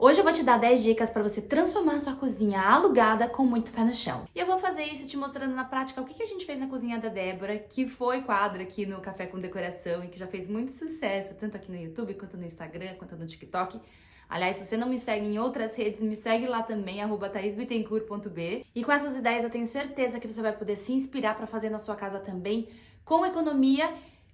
Hoje eu vou te dar 10 dicas para você transformar a sua cozinha alugada com muito pé no chão. E eu vou fazer isso te mostrando na prática o que a gente fez na cozinha da Débora, que foi quadro aqui no Café com Decoração e que já fez muito sucesso, tanto aqui no YouTube, quanto no Instagram, quanto no TikTok. Aliás, se você não me segue em outras redes, me segue lá também, @thaisbittencourt.b. E com essas ideias eu tenho certeza que você vai poder se inspirar para fazer na sua casa também, com economia,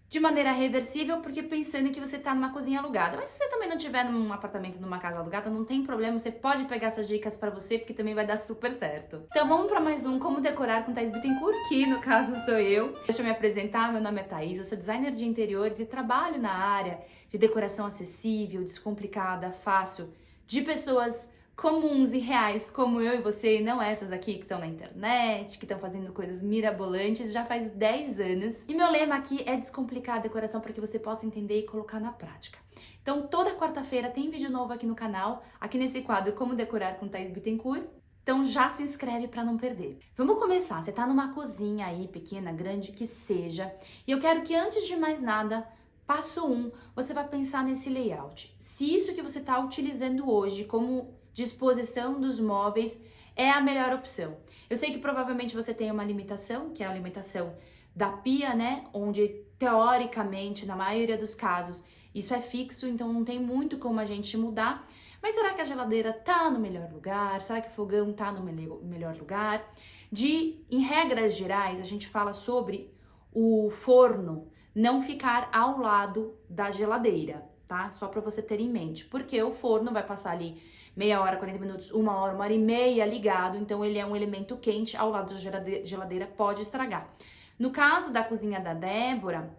de maneira reversível, porque pensando que você tá numa cozinha alugada. Mas se você também não tiver num apartamento, numa casa alugada, não tem problema, você pode pegar essas dicas pra você, porque também vai dar super certo. Então vamos pra mais um Como Decorar com Thaís Bittencourt, que no caso sou eu. Deixa eu me apresentar, meu nome é Thaís, eu sou designer de interiores e trabalho na área de decoração acessível, descomplicada, fácil, de pessoas comuns e reais como eu e você, e não essas aqui que estão na internet, que estão fazendo coisas mirabolantes, já faz 10 anos. E meu lema aqui é descomplicar a decoração para que você possa entender e colocar na prática. Então toda quarta-feira tem vídeo novo aqui no canal, aqui nesse quadro Como Decorar com Thaís Bittencourt. Então já se inscreve para não perder. Vamos começar, você tá numa cozinha aí, pequena, grande, que seja, e eu quero que antes de mais nada, passo 1, você vai pensar nesse layout. Se isso que você está utilizando hoje como disposição dos móveis é a melhor opção. Eu sei que provavelmente você tem uma limitação, que é a limitação da pia, né? Onde teoricamente, na maioria dos casos, isso é fixo, então não tem muito como a gente mudar. Mas será que a geladeira tá no melhor lugar? Será que o fogão tá no melhor lugar? Em regras gerais, a gente fala sobre o forno não ficar ao lado da geladeira, tá? Só para você ter em mente, porque o forno vai passar ali meia hora, 40 minutos, 1 hora, 1 hora e meia ligado, então ele é um elemento quente, ao lado da geladeira pode estragar. No caso da cozinha da Débora,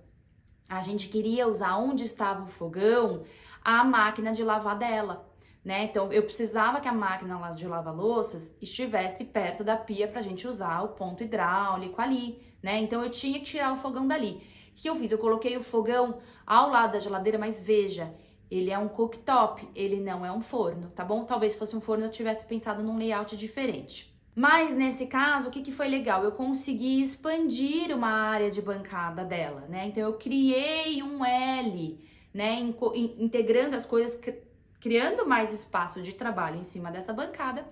a gente queria usar onde estava o fogão, a máquina de lavar dela, né? Então eu precisava que a máquina de lavar louças estivesse perto da pia pra gente usar o ponto hidráulico ali, né? Então eu tinha que tirar o fogão dali. O que eu fiz? Eu coloquei o fogão ao lado da geladeira, mas veja, ele é um cooktop, ele não é um forno, tá bom? Talvez se fosse um forno eu tivesse pensado num layout diferente. Mas nesse caso, o que foi legal? Eu consegui expandir uma área de bancada dela, né? Então eu criei um L, né? Integrando as coisas, criando mais espaço de trabalho em cima dessa bancada,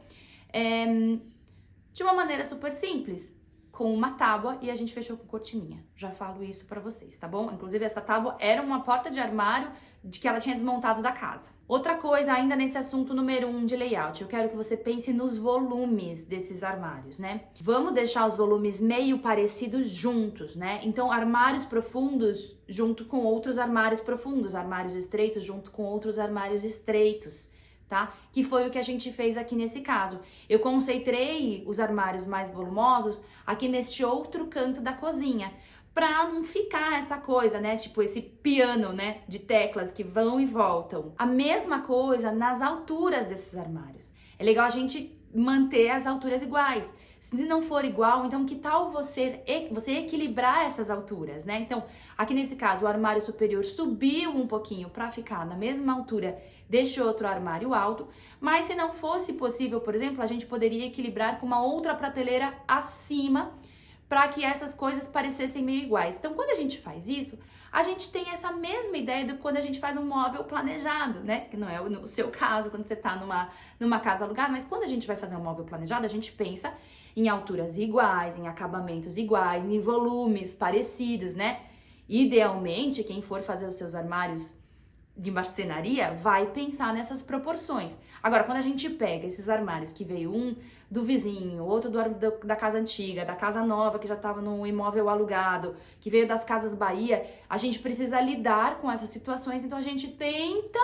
de uma maneira super simples, com uma tábua, e a gente fechou com cortininha. Já falo isso pra vocês, tá bom? Inclusive essa tábua era uma porta de armário de que ela tinha desmontado da casa. Outra coisa, ainda nesse assunto número 1 de layout, eu quero que você pense nos volumes desses armários, né? Vamos deixar os volumes meio parecidos juntos, né? Então, armários profundos junto com outros armários profundos, armários estreitos junto com outros armários estreitos, tá? Que foi o que a gente fez aqui nesse caso. Eu concentrei os armários mais volumosos aqui neste outro canto da cozinha, pra não ficar essa coisa, né? Tipo esse piano, né? De teclas que vão e voltam. A mesma coisa nas alturas desses armários. É legal a gente manter as alturas iguais. Se não for igual, então que tal você equilibrar essas alturas, né? Então, aqui nesse caso, o armário superior subiu um pouquinho para ficar na mesma altura deste outro armário alto, mas se não fosse possível, por exemplo, a gente poderia equilibrar com uma outra prateleira acima para que essas coisas parecessem meio iguais. Então, quando a gente faz isso, a gente tem essa mesma ideia do quando a gente faz um móvel planejado, né? Que não é o seu caso, quando você tá numa casa alugada, mas quando a gente vai fazer um móvel planejado, a gente pensa em alturas iguais, em acabamentos iguais, em volumes parecidos, né? Idealmente, quem for fazer os seus armários de marcenaria vai pensar nessas proporções. Agora, quando a gente pega esses armários que veio um do vizinho, outro da casa antiga, da casa nova que já estava no imóvel alugado, que veio das Casas Bahia, a gente precisa lidar com essas situações, então a gente tenta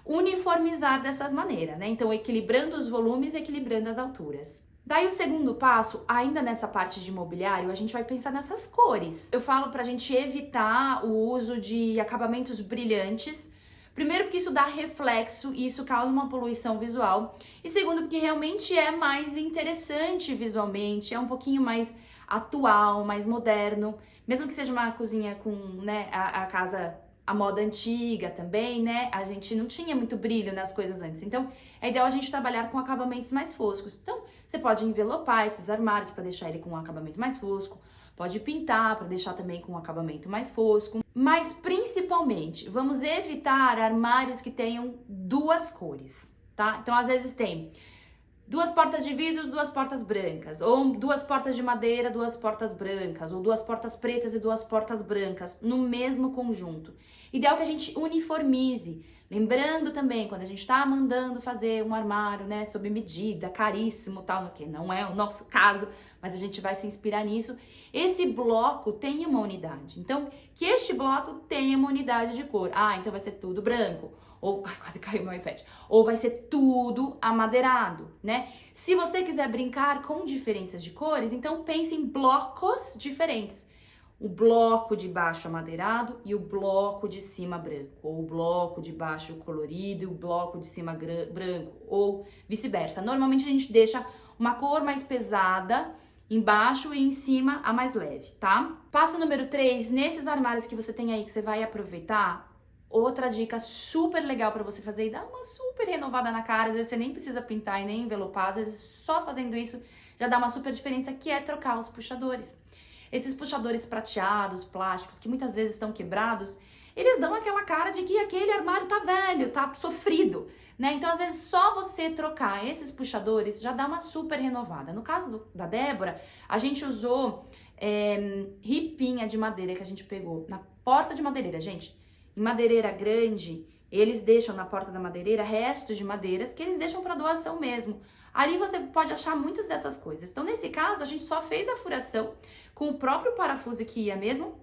uniformizar dessas maneiras, né? Então, equilibrando os volumes, equilibrando as alturas. Daí o segundo passo, ainda nessa parte de mobiliário, a gente vai pensar nessas cores. Eu falo pra gente evitar o uso de acabamentos brilhantes. Primeiro porque isso dá reflexo e isso causa uma poluição visual. E segundo porque realmente é mais interessante visualmente, é um pouquinho mais atual, mais moderno. Mesmo que seja uma cozinha com, né, a casa, a moda antiga também, né? A gente não tinha muito brilho nas coisas antes. Então, é ideal a gente trabalhar com acabamentos mais foscos. Então, você pode envelopar esses armários para deixar ele com um acabamento mais fosco. Pode pintar para deixar também com um acabamento mais fosco. Mas, principalmente, vamos evitar armários que tenham duas cores. tá? Então, às vezes tem 2 portas de vidros, 2 portas brancas, ou 2 portas de madeira, 2 portas brancas, ou 2 portas pretas e 2 portas brancas no mesmo conjunto. Ideal que a gente uniformize. Lembrando também, quando a gente tá mandando fazer um armário, né, sob medida, caríssimo, tal, que não é o nosso caso, mas a gente vai se inspirar nisso, esse bloco tem uma unidade. Então, que este bloco tenha uma unidade de cor. Ah, então vai ser tudo branco. Ou, ai, quase caiu meu iPad. Ou vai ser tudo amadeirado, né? Se você quiser brincar com diferenças de cores, então pense em blocos diferentes. O bloco de baixo amadeirado e o bloco de cima branco. Ou o bloco de baixo colorido e o bloco de cima branco. Ou vice-versa. Normalmente a gente deixa uma cor mais pesada embaixo e em cima a mais leve, tá? Passo número 3, nesses armários que você tem aí que você vai aproveitar, outra dica super legal para você fazer e dar uma super renovada na cara, às vezes você nem precisa pintar e nem envelopar, às vezes só fazendo isso já dá uma super diferença, que é trocar os puxadores. Esses puxadores prateados, plásticos, que muitas vezes estão quebrados, eles dão aquela cara de que aquele armário tá velho, tá sofrido, né? Então, às vezes, só você trocar esses puxadores já dá uma super renovada. No caso da Débora, a gente usou ripinha de madeira que a gente pegou na porta de madeireira, gente. Em madeireira grande, eles deixam na porta da madeireira restos de madeiras que eles deixam para doação mesmo. Ali você pode achar muitas dessas coisas. Então, nesse caso, a gente só fez a furação com o próprio parafuso que ia mesmo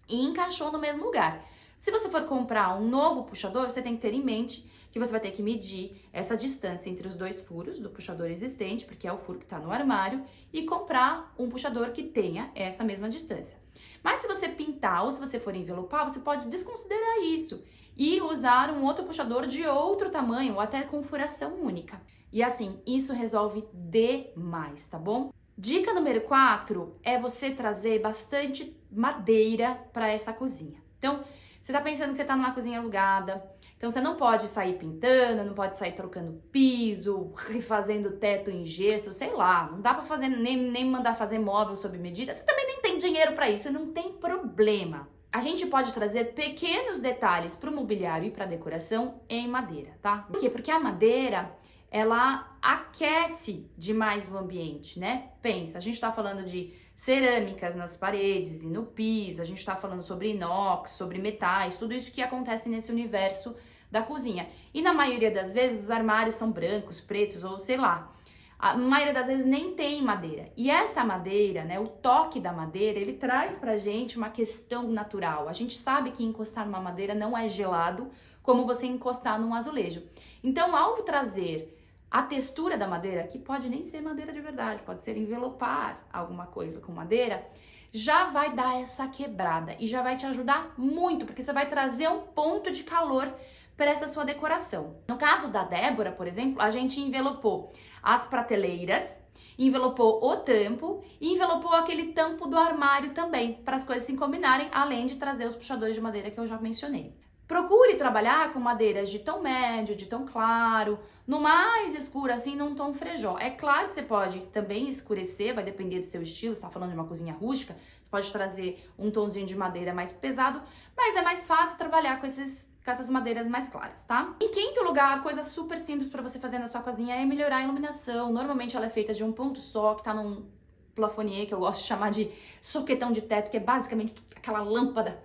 e encaixou no mesmo lugar. Se você for comprar um novo puxador, você tem que ter em mente que você vai ter que medir essa distância entre os 2 furos do puxador existente, porque é o furo que está no armário, e comprar um puxador que tenha essa mesma distância. Mas se você pintar ou se você for envelopar, você pode desconsiderar isso e usar um outro puxador de outro tamanho ou até com furação única. E assim, isso resolve demais, tá bom? Dica número 4 é você trazer bastante madeira para essa cozinha. Então, você tá pensando que você tá numa cozinha alugada, então você não pode sair pintando, não pode sair trocando piso, refazendo teto em gesso, sei lá, não dá para fazer nem mandar fazer móvel sob medida. Você também nem tem dinheiro para isso, não tem problema. A gente pode trazer pequenos detalhes para o mobiliário e para decoração em madeira, tá? Por quê? Porque a madeira, ela aquece demais o ambiente, né? Pensa, a gente tá falando de cerâmicas nas paredes e no piso, a gente tá falando sobre inox, sobre metais, tudo isso que acontece nesse universo da cozinha. E na maioria das vezes os armários são brancos, pretos ou sei lá. A maioria das vezes nem tem madeira. E essa madeira, né, o toque da madeira, ele traz pra gente uma questão natural. A gente sabe que encostar numa madeira não é gelado como você encostar num azulejo. Então, ao trazer a textura da madeira, que pode nem ser madeira de verdade, pode ser envelopar alguma coisa com madeira, já vai dar essa quebrada e já vai te ajudar muito, porque você vai trazer um ponto de calor para essa sua decoração. No caso da Débora, por exemplo, a gente envelopou as prateleiras, envelopou o tampo e envelopou aquele tampo do armário também, para as coisas se combinarem, além de trazer os puxadores de madeira que eu já mencionei. Procure trabalhar com madeiras de tom médio, de tom claro, no mais escuro, assim, num tom frejó. É claro que você pode também escurecer, vai depender do seu estilo, você tá falando de uma cozinha rústica, você pode trazer um tomzinho de madeira mais pesado, mas é mais fácil trabalhar com essas madeiras mais claras, tá? Em quinto lugar, coisa super simples para você fazer na sua cozinha é melhorar a iluminação. Normalmente ela é feita de um ponto só, que tá num plafonier, que eu gosto de chamar de soquetão de teto, que é basicamente aquela lâmpada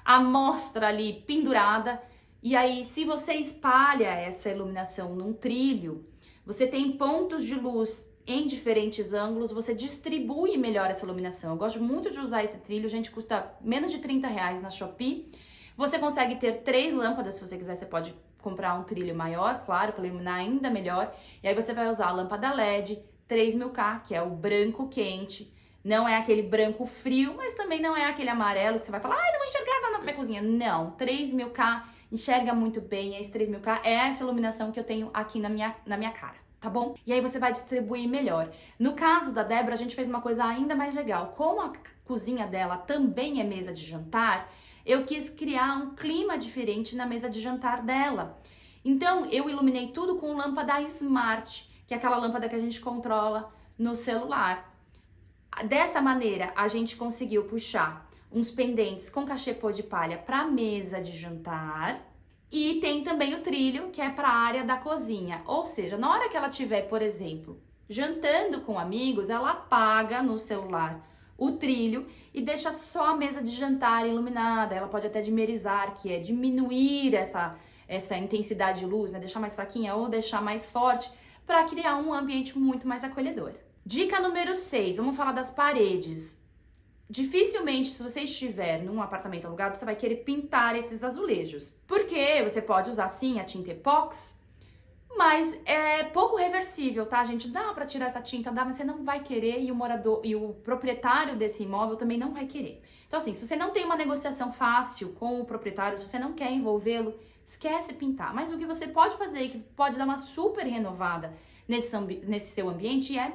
à mostra ali pendurada. E aí, se você espalha essa iluminação num trilho, você tem pontos de luz em diferentes ângulos, você distribui melhor essa iluminação. Eu gosto muito de usar esse trilho, gente, custa menos de R$30 na Shopee. Você consegue ter 3 lâmpadas, se você quiser, você pode comprar um trilho maior, claro, para iluminar ainda melhor. E aí você vai usar a lâmpada LED 3000K, que é o branco quente. Não é aquele branco frio, mas também não é aquele amarelo que você vai falar, ai, não vou enxergar nada na minha cozinha. Não, 3000K enxerga muito bem, esse 3000K é essa iluminação que eu tenho aqui na minha cara, tá bom? E aí você vai distribuir melhor. No caso da Débora, a gente fez uma coisa ainda mais legal. Como a cozinha dela também é mesa de jantar, eu quis criar um clima diferente na mesa de jantar dela. Então, eu iluminei tudo com lâmpada Smart, que é aquela lâmpada que a gente controla no celular. Dessa maneira, a gente conseguiu puxar uns pendentes com cachepô de palha para a mesa de jantar E tem também o trilho, que é para a área da cozinha. Ou seja, na hora que ela estiver, por exemplo, jantando com amigos, ela apaga no celular o trilho e deixa só a mesa de jantar iluminada. Ela pode até dimerizar, que é diminuir essa intensidade de luz, né? Deixar mais fraquinha ou deixar mais forte, para criar um ambiente muito mais acolhedor. Dica número 6, vamos falar das paredes. Dificilmente, se você estiver num apartamento alugado, você vai querer pintar esses azulejos. Porque você pode usar sim a tinta epox, mas é pouco reversível, tá, gente? Dá pra tirar essa tinta, dá, mas você não vai querer e o morador e o proprietário desse imóvel também não vai querer. Então, assim, se você não tem uma negociação fácil com o proprietário, se você não quer envolvê-lo, esquece pintar. Mas o que você pode fazer e que pode dar uma super renovada nesse seu ambiente é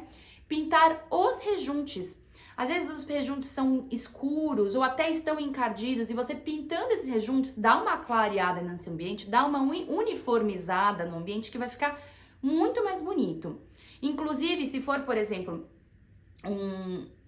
pintar os rejuntes. Às vezes os rejuntos são escuros ou até estão encardidos e você pintando esses rejuntos dá uma clareada nesse ambiente, dá uma uniformizada no ambiente que vai ficar muito mais bonito. Inclusive, se for, por exemplo,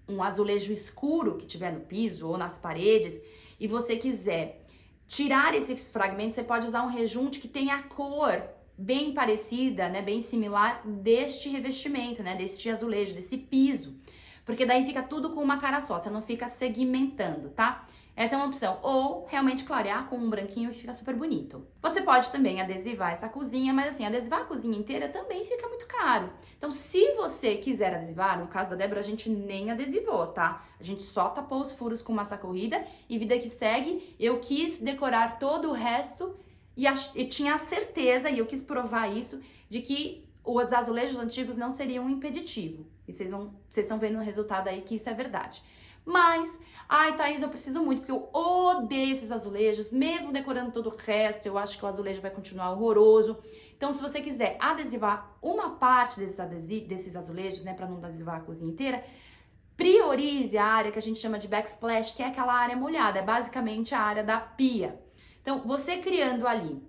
um azulejo escuro que tiver no piso ou nas paredes e você quiser tirar esses fragmentos, você pode usar um rejunte que tenha a cor bem parecida, né, bem similar deste revestimento, né, deste azulejo, desse piso. Porque daí fica tudo com uma cara só, você não fica segmentando, tá? Essa é uma opção. Ou realmente clarear com um branquinho e fica super bonito. Você pode também adesivar essa cozinha, mas assim, adesivar a cozinha inteira também fica muito caro. Então, se você quiser adesivar, no caso da Débora, a gente nem adesivou, tá? A gente só tapou os furos com massa corrida e vida que segue, eu quis decorar todo o resto e tinha a certeza, e eu quis provar isso, de que os azulejos antigos não seriam um impeditivo. E vocês estão vendo no resultado aí que isso é verdade. Mas, ai, Thaís, eu preciso muito, porque eu odeio esses azulejos, mesmo decorando todo o resto, eu acho que o azulejo vai continuar horroroso. Então, se você quiser adesivar uma parte desses azulejos, né, para não adesivar a cozinha inteira, priorize a área que a gente chama de backsplash, que é aquela área molhada, é basicamente a área da pia. Então, você criando ali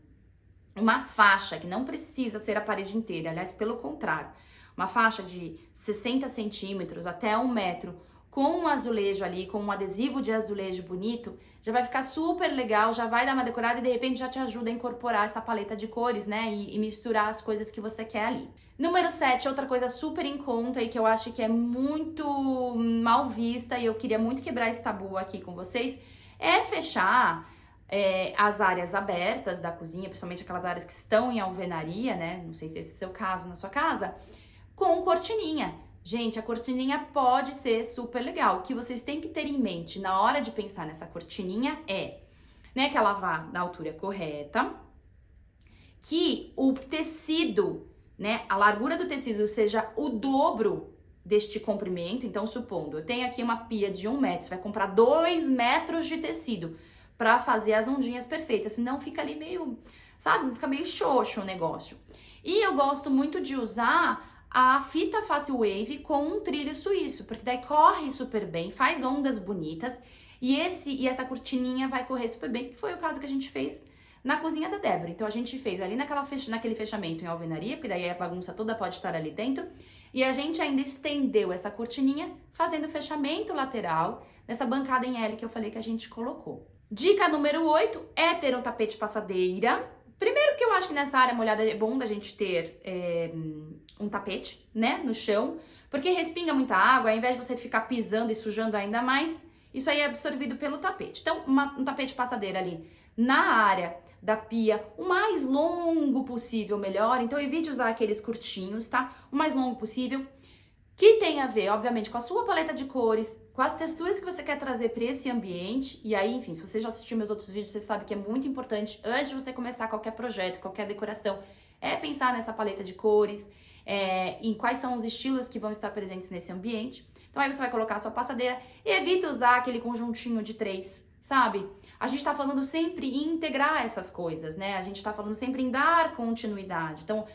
uma faixa que não precisa ser a parede inteira, aliás, pelo contrário, uma faixa de 60 centímetros até 1 metro, com um azulejo ali, com um adesivo de azulejo bonito, já vai ficar super legal, já vai dar uma decorada e de repente já te ajuda a incorporar essa paleta de cores, né, e misturar as coisas que você quer ali. Número 7, outra coisa super em conta e que eu acho que é muito mal vista e eu queria muito quebrar esse tabu aqui com vocês, é fechar as áreas abertas da cozinha, principalmente aquelas áreas que estão em alvenaria, né? Não sei se esse é o seu caso na sua casa, com cortininha. Gente, a cortininha pode ser super legal. O que vocês têm que ter em mente na hora de pensar nessa cortininha é, né, que ela vá na altura correta, que o tecido, né, a largura do tecido seja o dobro deste comprimento. Então, supondo, eu tenho aqui uma pia de 1 metro, você vai comprar 2 metros de tecido para fazer as ondinhas perfeitas, senão fica ali meio, sabe, fica meio xoxo o negócio. E eu gosto muito de usar a fita Face Wave com um trilho suíço, porque daí corre super bem, faz ondas bonitas e essa cortininha vai correr super bem, que foi o caso que a gente fez na cozinha da Débora. Então a gente fez ali naquele fechamento em alvenaria, porque daí a bagunça toda pode estar ali dentro, e a gente ainda estendeu essa cortininha fazendo o fechamento lateral nessa bancada em L que eu falei que a gente colocou. Dica número 8 é ter um tapete passadeira. Primeiro que eu acho que nessa área molhada é bom da gente ter um tapete, né, no chão, porque respinga muita água, ao invés de você ficar pisando e sujando ainda mais, isso aí é absorvido pelo tapete. Então, um tapete passadeira ali na área da pia, o mais longo possível, melhor. Então, evite usar aqueles curtinhos, tá? O mais longo possível, que tem a ver, obviamente, com a sua paleta de cores, com as texturas que você quer trazer para esse ambiente. E aí, enfim, se você já assistiu meus outros vídeos, você sabe que é muito importante, antes de você começar qualquer projeto, qualquer decoração, é pensar nessa paleta de cores, em quais são os estilos que vão estar presentes nesse ambiente. Então aí você vai colocar a sua passadeira e evita usar aquele conjuntinho de 3, sabe? A gente tá falando sempre em integrar essas coisas, né? A gente tá falando sempre em dar continuidade. Então,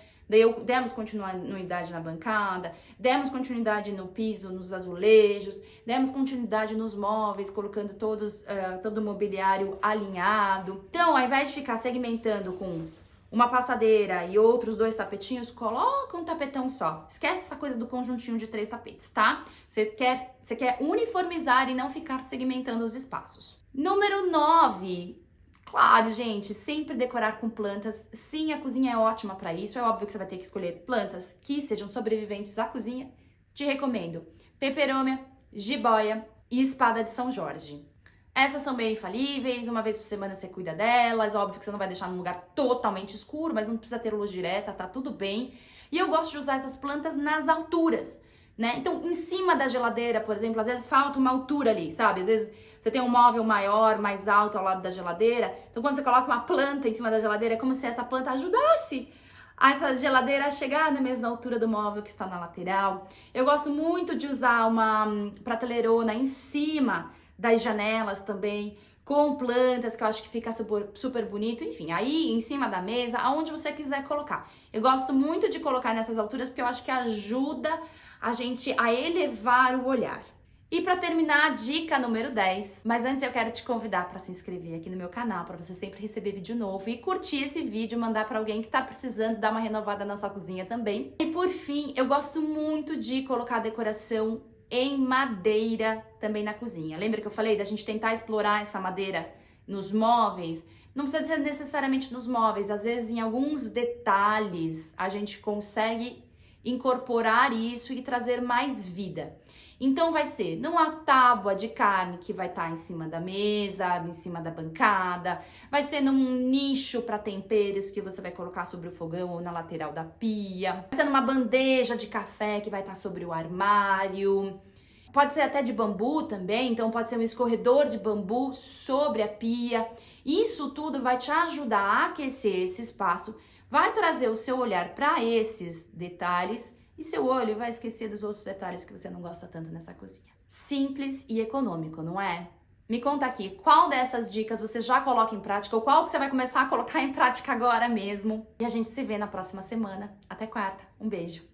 demos continuidade na bancada, demos continuidade no piso, nos azulejos, demos continuidade nos móveis, colocando todo o mobiliário alinhado. Então, ao invés de ficar segmentando com uma passadeira e outros 2 tapetinhos, coloca um tapetão só. Esquece essa coisa do conjuntinho de 3 tapetes, tá? Você quer uniformizar e não ficar segmentando os espaços. Número 9. Claro, gente, sempre decorar com plantas. Sim, a cozinha é ótima para isso. É óbvio que você vai ter que escolher plantas que sejam sobreviventes à cozinha. Te recomendo peperômia, jiboia e espada de São Jorge. Essas são meio infalíveis, uma vez por semana você cuida delas. Óbvio que você não vai deixar num lugar totalmente escuro, mas não precisa ter luz direta, tá tudo bem. E eu gosto de usar essas plantas nas alturas, né? Então, em cima da geladeira, por exemplo, às vezes falta uma altura ali, sabe? Às vezes você tem um móvel maior, mais alto ao lado da geladeira. Então, quando você coloca uma planta em cima da geladeira, é como se essa planta ajudasse essa geladeira a chegar na mesma altura do móvel que está na lateral. Eu gosto muito de usar uma prateleirona em cima das janelas também, com plantas, que eu acho que fica super bonito. Enfim, aí em cima da mesa, aonde você quiser colocar. Eu gosto muito de colocar nessas alturas porque eu acho que ajuda a gente a elevar o olhar. E para terminar, a dica número 10. Mas antes eu quero te convidar para se inscrever aqui no meu canal, para você sempre receber vídeo novo e curtir esse vídeo, mandar para alguém que tá precisando dar uma renovada na sua cozinha também. E por fim, eu gosto muito de colocar decoração em madeira também na cozinha. Lembra que eu falei da gente tentar explorar essa madeira nos móveis? Não precisa ser necessariamente nos móveis, às vezes em alguns detalhes a gente consegue incorporar isso e trazer mais vida. Então vai ser numa tábua de carne que vai estar em cima da mesa, em cima da bancada, vai ser num nicho para temperos que você vai colocar sobre o fogão ou na lateral da pia, vai ser numa bandeja de café que vai estar sobre o armário. Pode ser até de bambu também, então pode ser um escorredor de bambu sobre a pia. Isso tudo vai te ajudar a aquecer esse espaço, vai trazer o seu olhar para esses detalhes e seu olho vai esquecer dos outros detalhes que você não gosta tanto nessa cozinha. Simples e econômico, não é? Me conta aqui, qual dessas dicas você já coloca em prática ou qual que você vai começar a colocar em prática agora mesmo? E a gente se vê na próxima semana. Até quarta. Um beijo.